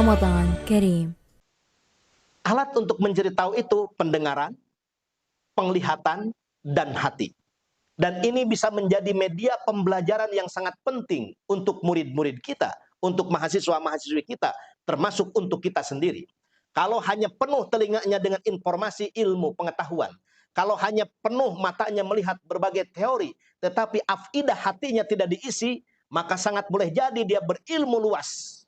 Ramadan Kareem. Alat untuk mencari tahu itu pendengaran, penglihatan, dan hati. Dan ini bisa menjadi media pembelajaran yang sangat penting untuk murid-murid kita, untuk mahasiswa-mahasiswi kita, termasuk untuk kita sendiri. Kalau hanya penuh telinganya dengan informasi, ilmu, pengetahuan, kalau hanya penuh matanya melihat berbagai teori, tetapi afidah hatinya tidak diisi, maka sangat boleh jadi dia berilmu luas,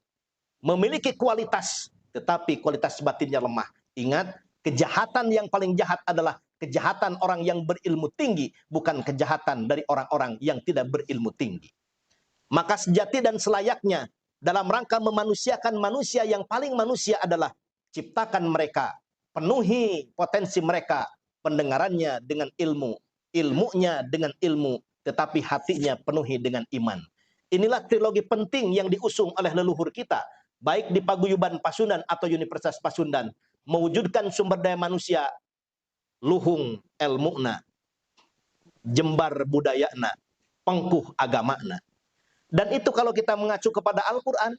memiliki kualitas, tetapi kualitas batinnya lemah. Ingat, kejahatan yang paling jahat adalah kejahatan orang yang berilmu tinggi, bukan kejahatan dari orang-orang yang tidak berilmu tinggi. Maka sejati dan selayaknya dalam rangka memanusiakan manusia yang paling manusia adalah ciptakan mereka, penuhi potensi mereka, pendengarannya dengan ilmu, ilmunya dengan ilmu, tetapi hatinya penuhi dengan iman. Inilah trilogi penting yang diusung oleh leluhur kita, baik di Paguyuban Pasundan atau Universitas Pasundan, mewujudkan sumber daya manusia luhung ilmuna, jembar budayana, pengkuh agamana. Dan itu kalau kita mengacu kepada Al-Quran,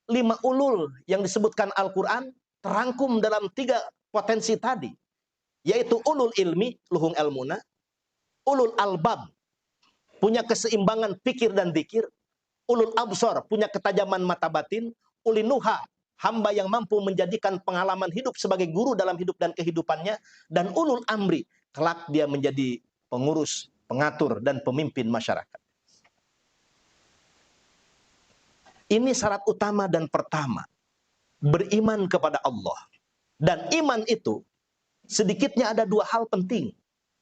5 ulul yang disebutkan Al-Quran terangkum dalam 3 potensi tadi, yaitu ulul ilmi, luhung ilmuna, ulul albab, punya keseimbangan pikir dan zikir, ulul absor, punya ketajaman mata batin, ulinuha, hamba yang mampu menjadikan pengalaman hidup sebagai guru dalam hidup dan kehidupannya, dan ulul amri, kelak dia menjadi pengurus, pengatur, dan pemimpin masyarakat. Ini syarat utama dan pertama, beriman kepada Allah. Dan iman itu, sedikitnya ada 2 hal penting.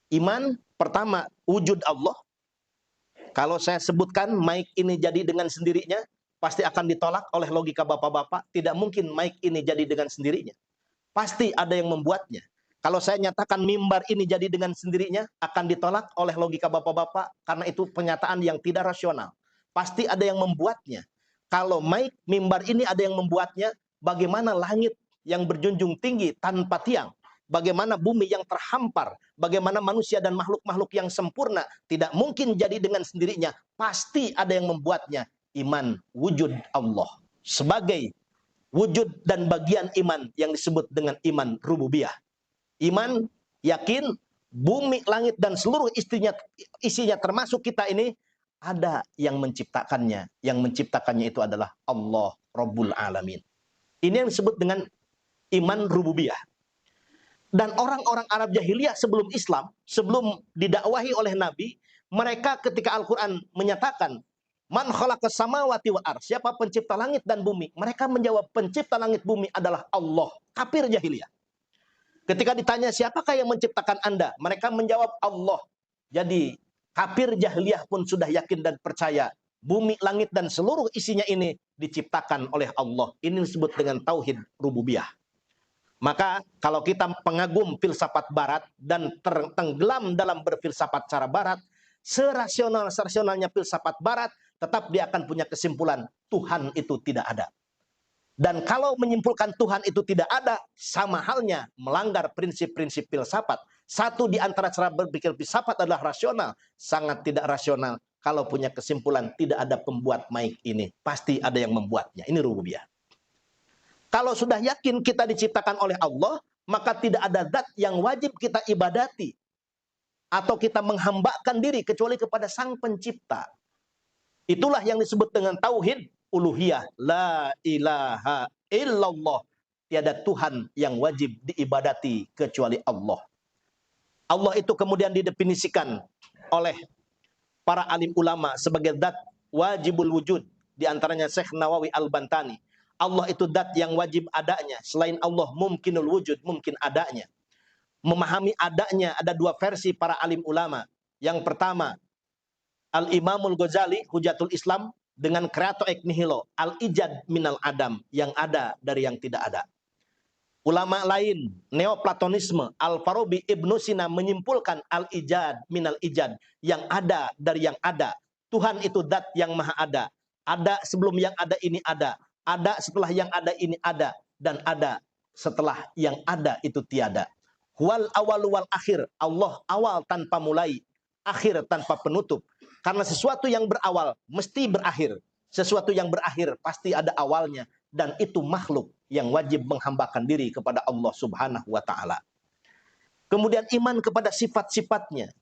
Iman, pertama, wujud Allah. Kalau saya sebutkan mic ini jadi dengan sendirinya, pasti akan ditolak oleh logika bapak-bapak. Tidak mungkin mic ini jadi dengan sendirinya. Pasti ada yang membuatnya. Kalau saya nyatakan mimbar ini jadi dengan sendirinya, akan ditolak oleh logika bapak-bapak, karena itu pernyataan yang tidak rasional. Pasti ada yang membuatnya. Kalau mic, mimbar ini ada yang membuatnya, bagaimana langit yang berjunjung tinggi tanpa tiang, bagaimana bumi yang terhampar, bagaimana manusia dan makhluk-makhluk yang sempurna, tidak mungkin jadi dengan sendirinya. Pasti ada yang membuatnya. Iman wujud Allah sebagai wujud dan bagian iman yang disebut dengan iman rububiyah. Iman, yakin, bumi, langit, dan seluruh isinya termasuk kita ini, ada yang menciptakannya. Yang menciptakannya itu adalah Allah Rabbul Alamin. Ini yang disebut dengan iman rububiyah. Dan orang-orang Arab jahiliyah sebelum Islam, sebelum didakwahi oleh Nabi, mereka ketika Al-Quran menyatakan, Man khalaqas samawati wal ardh, siapa pencipta langit dan bumi? Mereka menjawab, pencipta langit bumi adalah Allah. Kafir jahiliyah. Ketika ditanya, siapakah yang menciptakan Anda? Mereka menjawab, Allah. Jadi, kafir jahiliyah pun sudah yakin dan percaya, bumi, langit, dan seluruh isinya ini diciptakan oleh Allah. Ini disebut dengan tauhid rububiyah. Maka kalau kita pengagum filsafat barat dan tenggelam dalam berfilsafat cara barat, serasionalnya filsafat barat, tetap dia akan punya kesimpulan, Tuhan itu tidak ada. Dan kalau menyimpulkan Tuhan itu tidak ada, sama halnya melanggar prinsip-prinsip filsafat. Satu di antara cara berpikir filsafat adalah rasional, sangat tidak rasional. Kalau punya kesimpulan tidak ada pembuat mic ini, pasti ada yang membuatnya. Ini rububiyah. Kalau sudah yakin kita diciptakan oleh Allah, maka tidak ada zat yang wajib kita ibadati atau kita menghambakan diri kecuali kepada Sang Pencipta. Itulah yang disebut dengan tauhid uluhiyah. La ilaha illallah. Tiada Tuhan yang wajib diibadati kecuali Allah. Allah itu kemudian didefinisikan oleh para alim ulama sebagai zat wajibul wujud. Di antaranya Syekh Nawawi Al-Bantani. Allah itu zat yang wajib adanya. Selain Allah mungkinul wujud, mungkin adanya. Memahami adanya ada 2 versi para alim ulama. Yang pertama, Al-Imamul Ghazali, Hujatul Islam, dengan creator ek nihilo, al-ijad minal adam, yang ada dari yang tidak ada. Ulama lain, Neoplatonisme, Al-Farabi, Ibnu Sina menyimpulkan al-ijad minal ijad, yang ada dari yang ada. Tuhan itu zat yang maha ada. Ada sebelum yang ada ini ada. Ada setelah yang ada ini ada. Dan ada setelah yang ada itu tiada. Wal awal wal akhir. Allah awal tanpa mulai, akhir tanpa penutup. Karena sesuatu yang berawal mesti berakhir. Sesuatu yang berakhir pasti ada awalnya. Dan itu makhluk. yang wajib menghambakan diri kepada Allah Subhanahu wa taala. Kemudian iman kepada sifat-sifatnya,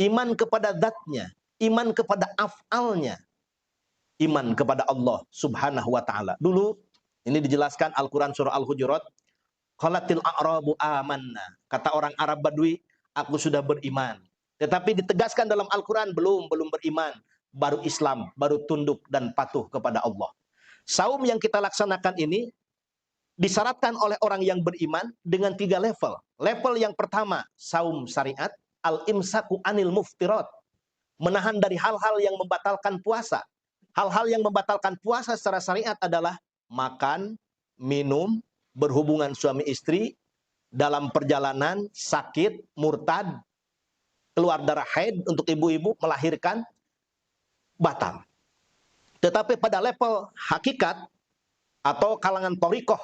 iman kepada zatnya, iman kepada af'alnya, iman kepada Allah Subhanahu wa taala. Dulu ini dijelaskan Al-Qur'an surah Al-Hujurat, qalatil a'rabu amanna. Kata orang Arab Badui, aku sudah beriman. Tetapi ditegaskan dalam Al-Qur'an belum beriman, baru Islam, baru tunduk dan patuh kepada Allah. Saum yang kita laksanakan ini disyaratkan oleh orang yang beriman dengan 3 level. Level yang pertama, saum syariat, al-imsaku anil muftirat. Menahan dari hal-hal yang membatalkan puasa. Hal-hal yang membatalkan puasa secara syariat adalah makan, minum, berhubungan suami istri, dalam perjalanan, sakit, murtad, keluar darah haid untuk ibu-ibu, melahirkan, batal. Tetapi pada level hakikat atau kalangan thariqah,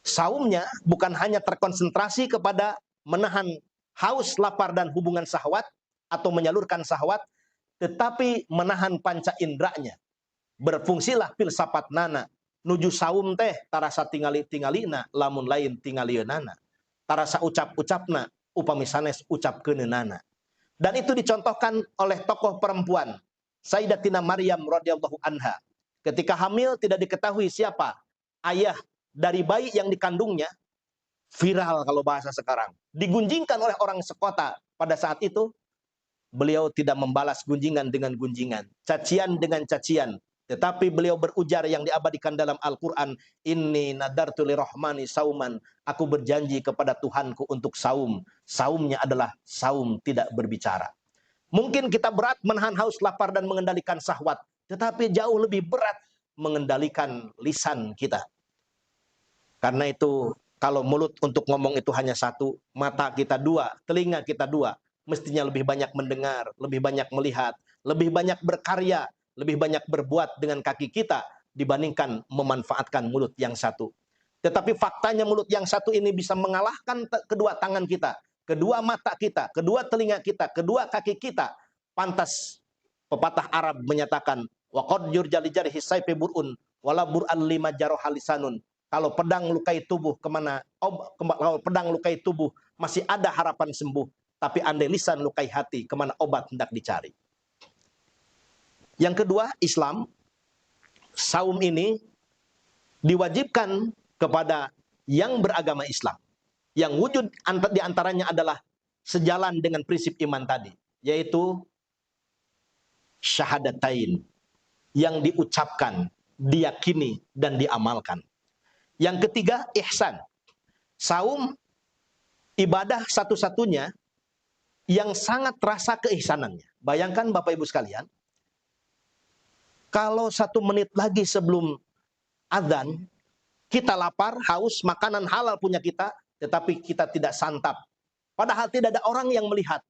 saumnya bukan hanya terkonsentrasi kepada menahan haus, lapar, dan hubungan syahwat atau menyalurkan syahwat, tetapi menahan panca indranya. Berfungsilah filsafat nana. Nuju saum teh tarasa tingali-tingalina, lamun lain tingalieunana. Tarasa ucap-ucapna, upami sanes ucapkeunana. Dan itu dicontohkan oleh tokoh perempuan Sayyidatina Maryam radhiyallahu anha. Ketika hamil tidak diketahui siapa ayah dari bayi yang dikandungnya, viral kalau bahasa sekarang. Digunjingkan oleh orang sekota pada saat itu, beliau tidak membalas gunjingan dengan gunjingan, cacian dengan cacian. Tetapi beliau berujar yang diabadikan dalam Al-Quran, Inni nadartu lirahmani sauman. Aku berjanji kepada Tuhanku untuk saum. Saumnya adalah saum tidak berbicara. Mungkin kita berat menahan haus, lapar, dan mengendalikan syahwat. Tetapi jauh lebih berat mengendalikan lisan kita. Karena itu, kalau mulut untuk ngomong itu hanya 1, mata kita 2, telinga kita 2. Mestinya lebih banyak mendengar, lebih banyak melihat, lebih banyak berkarya, lebih banyak berbuat dengan kaki kita dibandingkan memanfaatkan mulut yang 1. Tetapi faktanya mulut yang 1 ini bisa mengalahkan kedua tangan kita, kedua mata kita, kedua telinga kita, kedua kaki kita. Pantas pepatah Arab menyatakan, wa qad yurjali jarhi sayfi burun wala bur'an lima jaroha lisanun. Kalau pedang lukai tubuh kalau pedang lukai tubuh masih ada harapan sembuh, tapi andai lisan lukai hati, kemana obat hendak dicari. Yang kedua, Islam. Saum ini diwajibkan kepada yang beragama Islam. Yang wujud di antaranya adalah sejalan dengan prinsip iman tadi, yaitu syahadatain, yang diucapkan, diyakini, dan diamalkan. Yang ketiga, ihsan. Saum ibadah satu-satunya yang sangat terasa keihsanannya. Bayangkan Bapak Ibu sekalian, kalau 1 menit lagi sebelum adzan, kita lapar, haus, makanan halal punya kita, tetapi kita tidak santap. Padahal tidak ada orang yang melihat.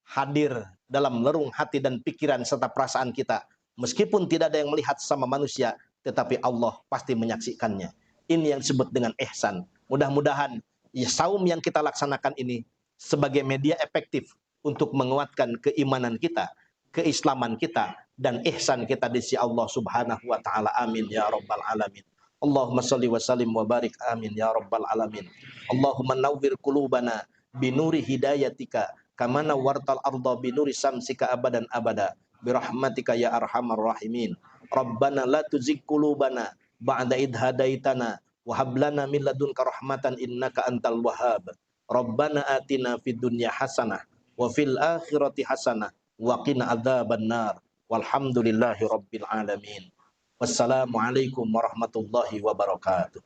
Hadir dalam lerung hati dan pikiran serta perasaan kita. Meskipun tidak ada yang melihat sama manusia, tetapi Allah pasti menyaksikannya. Ini yang disebut dengan ihsan. Mudah-mudahan saum yang kita laksanakan ini sebagai media efektif untuk menguatkan keimanan kita, keislaman kita, dan ihsan kita di sisi Allah Subhanahu wa taala. Amin ya rabbal alamin. Allahumma salli wa sallim wa barik, amin ya rabbal alamin. Allahumma nawwir qulubana binuri hidayatika kama nawwartal arda binuri samsika abadan abada birahmatika ya arhamar rahimin. Rabbana la tuzigh qulubana ba'da idh hadaitana wa hab lana min ladunka rahmatan innaka antal wahhab. Rabbana atina fid dunya hasanah wa fil akhirati hasanah wa qina adzabannar. Walhamdulillahi rabbil alamin. Wassalamualaikum warahmatullahi wabarakatuh.